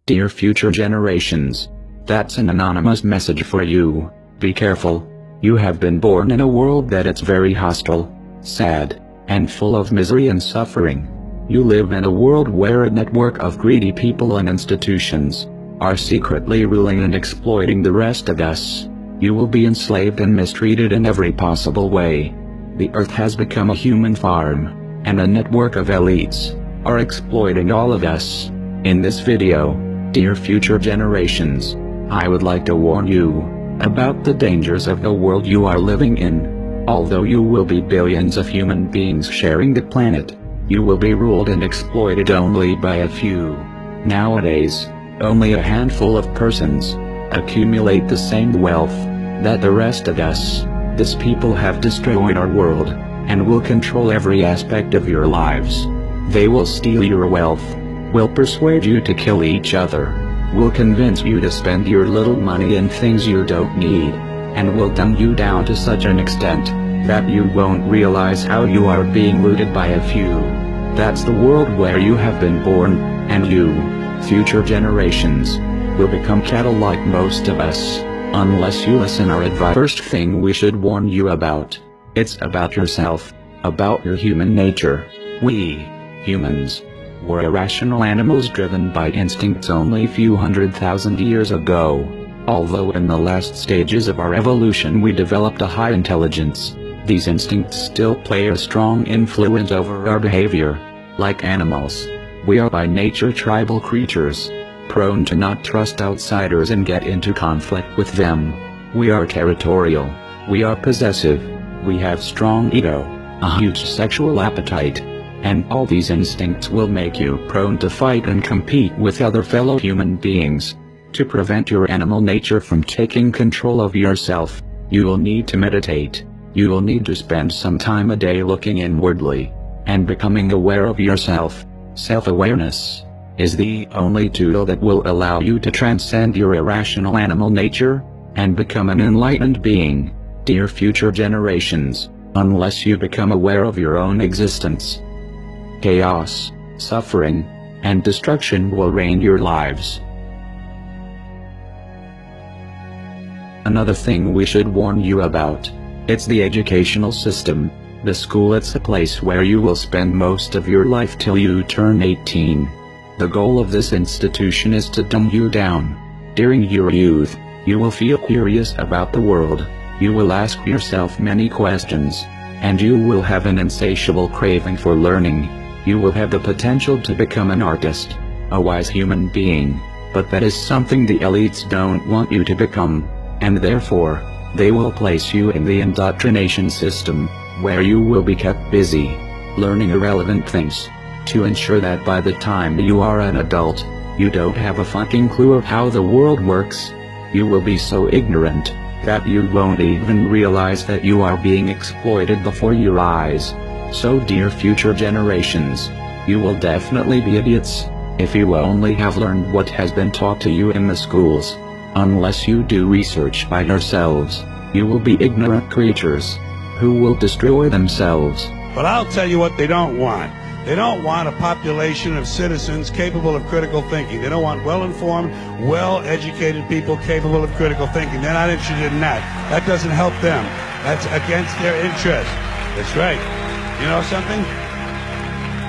Dear future generations. That's an anonymous message for you. Be careful. You have been born in a world that it's very hostile, sad, and full of misery and suffering. You live in a world where a network of greedy people and institutions are secretly ruling and exploiting the rest of us. You will be enslaved and mistreated in every possible way. The earth has become a human farm, and a network of elites are exploiting all of us. In this video, dear future generations, I would like to warn you about the dangers of the world you are living in. Although you will be billions of human beings sharing the planet, you will be ruled and exploited only by a few. Nowadays, only a handful of persons accumulate the same wealth that the rest of us. These people have destroyed our world, and will control every aspect of your lives. They will steal your wealth, will persuade you to kill each other, will convince you to spend your little money in things you don't need, and will dumb you down to such an extent that you won't realize how you are being looted by a few. That's the world where you have been born, and you, future generations, will become cattle like most of us, unless you listen our advice. First thing we should warn you about, it's about yourself, about your human nature. We, humans, were irrational animals driven by instincts only a few 100,000 years ago. Although in the last stages of our evolution we developed a high intelligence, these instincts still play a strong influence over our behavior. Like animals, we are by nature tribal creatures, prone to not trust outsiders and get into conflict with them. We are territorial, we are possessive, we have strong ego, a huge sexual appetite, and all these instincts will make you prone to fight and compete with other fellow human beings. To prevent your animal nature from taking control of yourself, you will need to meditate. You will need to spend some time a day looking inwardly and becoming aware of yourself. Self-awareness is the only tool that will allow you to transcend your irrational animal nature and become an enlightened being. Dear future generations, unless you become aware of your own existence, chaos, suffering, and destruction will reign your lives. Another thing we should warn you about, it's the educational system. The school, it's a place where you will spend most of your life till you turn 18. The goal of this institution is to dumb you down. During your youth, you will feel curious about the world, you will ask yourself many questions, and you will have an insatiable craving for learning. You will have the potential to become an artist, a wise human being, but that is something the elites don't want you to become, and therefore, they will place you in the indoctrination system, where you will be kept busy, learning irrelevant things, to ensure that by the time you are an adult, you don't have a fucking clue of how the world works. You will be so ignorant that you won't even realize that you are being exploited before your eyes. So dear future generations, you will definitely be idiots if you only have learned what has been taught to you in the schools. Unless you do research by yourselves, you will be ignorant creatures who will destroy themselves. But I'll tell you what they don't want. They don't want a population of citizens capable of critical thinking. They don't want well-informed, well-educated people capable of critical thinking. They're not interested in that. That doesn't help them. That's against their interest. That's right. You know something?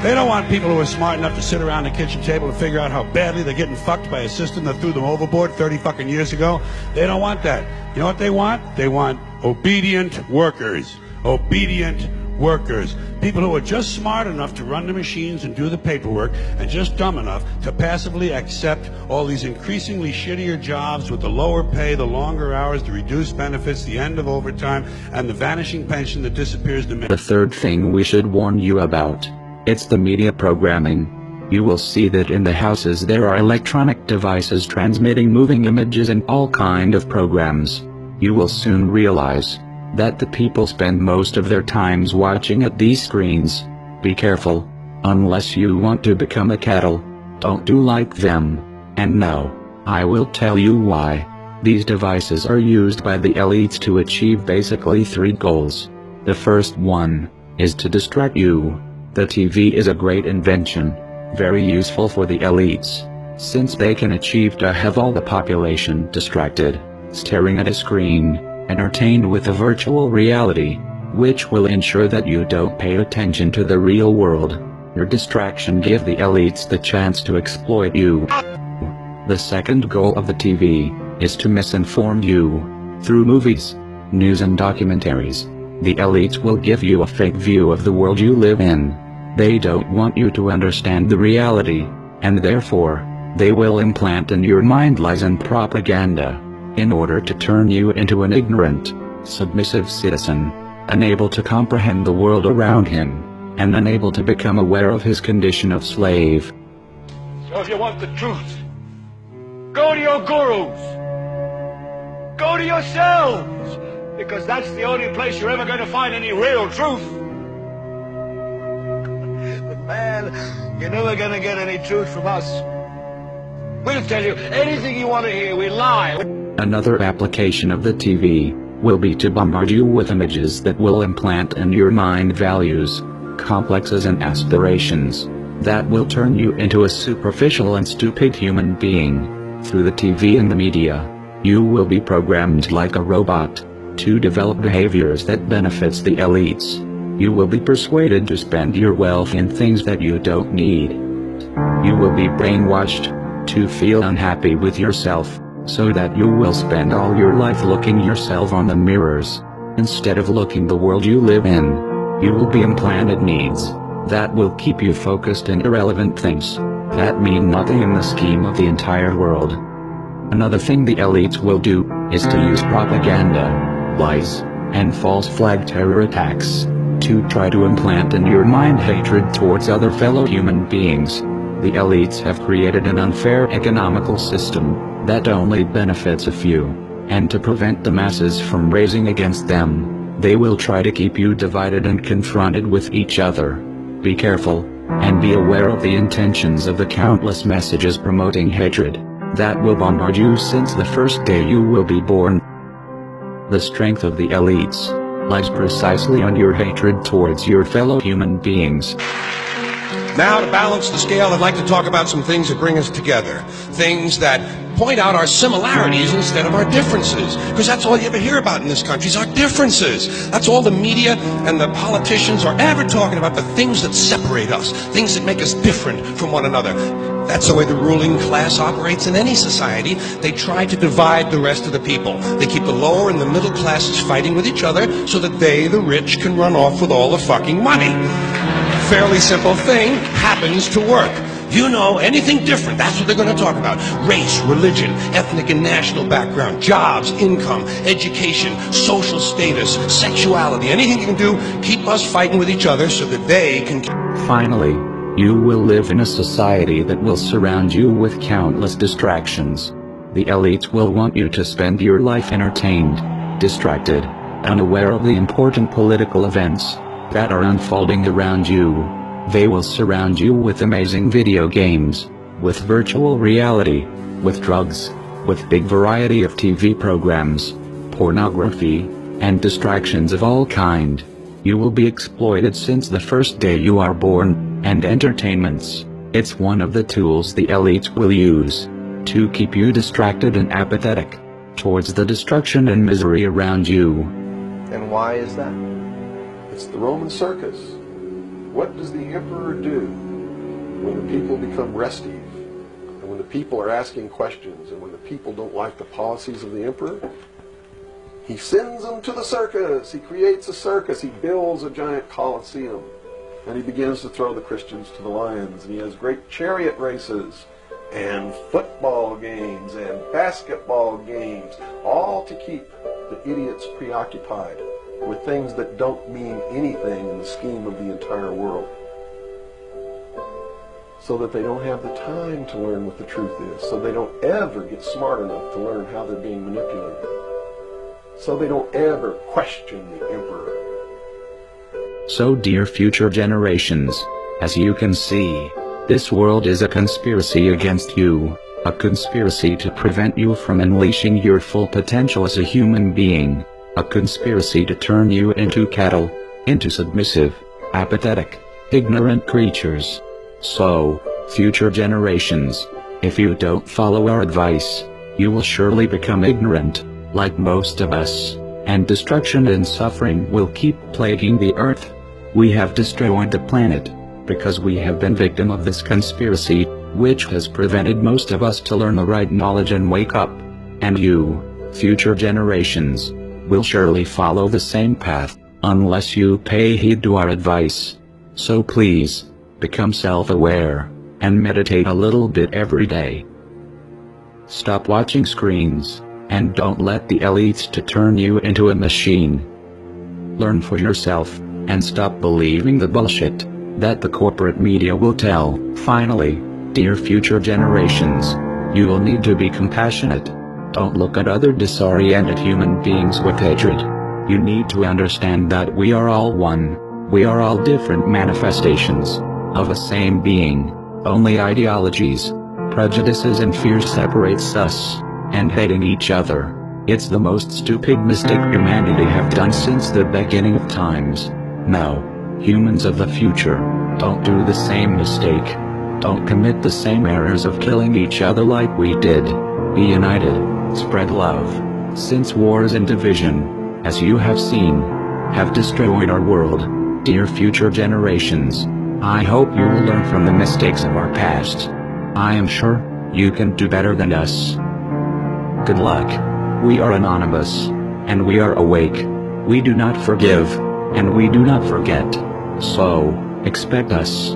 They don't want people who are smart enough to sit around the kitchen table and figure out how badly they're getting fucked by a system that threw them overboard 30 fucking years ago. They don't want that. You know what they want? They want obedient workers. Obedient workers. People who are just smart enough to run the machines and do the paperwork, and just dumb enough to passively accept all these increasingly shittier jobs with the lower pay, the longer hours, the reduced benefits, the end of overtime, and the vanishing pension that disappears the minute. The third thing we should warn you about, it's the media programming. You will see that in the houses there are electronic devices transmitting moving images and all kind of programs. You will soon realize that the people spend most of their times watching at these screens. Be careful. Unless you want to become a cattle, don't do like them. And no, I will tell you why. These devices are used by the elites to achieve basically 3 goals. The first one is to distract you. The TV is a great invention, very useful for the elites. since they can achieve to have all the population distracted, staring at a screen, entertained with a virtual reality, which will ensure that you don't pay attention to the real world. Your distraction gives the elites the chance to exploit you. The second goal of the TV is to misinform you. Through movies, news and documentaries, the elites will give you a fake view of the world you live in. They don't want you to understand the reality, and therefore, they will implant in your mind lies and propaganda, in order to turn you into an ignorant, submissive citizen, unable to comprehend the world around him, and unable to become aware of his condition of slave. So if you want the truth, go to your gurus. Go to yourselves, because that's the only place you're ever going to find any real truth. But man, you're never going to get any truth from us. We'll tell you anything you want to hear. We lie. Another application of the TV will be to bombard you with images that will implant in your mind values, complexes and aspirations that will turn you into a superficial and stupid human being. Through the TV and the media, you will be programmed like a robot to develop behaviors that benefits the elites. You will be persuaded to spend your wealth in things that you don't need. You will be brainwashed to feel unhappy with yourself, so that you will spend all your life looking yourself on the mirrors, instead of looking the world you live in. You will be implanted needs that will keep you focused in irrelevant things that mean nothing in the scheme of the entire world. Another thing the elites will do is to use propaganda, lies, and false flag terror attacks to try to implant in your mind hatred towards other fellow human beings. The elites have created an unfair economical system that only benefits a few, and to prevent the masses from raising against them, they will try to keep you divided and confronted with each other. Be careful, and be aware of the intentions of the countless messages promoting hatred that will bombard you since the first day you will be born. The strength of the elites lies precisely on your hatred towards your fellow human beings. Now, to balance the scale, I'd like to talk about some things that bring us together. Things that point out our similarities instead of our differences. Because that's all you ever hear about in this country is our differences. That's all the media and the politicians are ever talking about, the things that separate us, things that make us different from one another. That's the way the ruling class operates in any society. They try to divide the rest of the people. They keep the lower and the middle classes fighting with each other so that they, the rich, can run off with all the fucking money. Fairly simple thing, happens to work. You know, anything different, that's what they're going to talk about. Race, religion, ethnic and national background, jobs, income, education, social status, sexuality, anything you can do, keep us fighting with each other so that they can... Finally, you will live in a society that will surround you with countless distractions. The elites will want you to spend your life entertained, distracted, unaware of the important political events that are unfolding around you. They will surround you with amazing video games, with virtual reality, with drugs, with big variety of TV programs, pornography, and distractions of all kind. You will be exploited since the first day you are born, and entertainments, it's one of the tools the elites will use to keep you distracted and apathetic towards the destruction and misery around you. And why is that? It's the Roman circus. What does the emperor do when the people become restive, and when the people are asking questions, and when the people don't like the policies of the emperor? He sends them to the circus. He creates a circus. He builds a giant coliseum, and he begins to throw the Christians to the lions, and he has great chariot races and football games and basketball games, all to keep the idiots preoccupied with things that don't mean anything in the scheme of the entire world, so that they don't have the time to learn what the truth is, so they don't ever get smart enough to learn how they're being manipulated, so they don't ever question the emperor. So dear future generations, as you can see, this world is a conspiracy against you, a conspiracy to prevent you from unleashing your full potential as a human being. A conspiracy to turn you into cattle, into submissive, apathetic, ignorant creatures. So, future generations, If you don't follow our advice, you will surely become ignorant, like most of us, and destruction and suffering will keep plaguing the earth. We have destroyed the planet, because we have been victim of this conspiracy, which has prevented most of us to learn the right knowledge and wake up. And you, future generations, will surely follow the same path, unless you pay heed to our advice. So please, become self-aware, and meditate a little bit every day. Stop watching screens, and don't let the elites to turn you into a machine. Learn for yourself, and stop believing the bullshit that the corporate media will tell. Finally, dear future generations, you will need to be compassionate. Don't look at other disoriented human beings with hatred. You need to understand that we are all one. We are all different manifestations of a same being. Only ideologies, prejudices and fears separates us, and hating each other. It's the most stupid mistake humanity have done since the beginning of times. Now, humans of the future, don't do the same mistake. Don't commit the same errors of killing each other like we did. Be united, spread love, since wars and division, as you have seen, have destroyed our world. Dear future generations, I hope you will learn from the mistakes of our past. I am sure you can do better than us. Good luck. We are anonymous, and we are awake. We do not forgive, and we do not forget. So, expect us.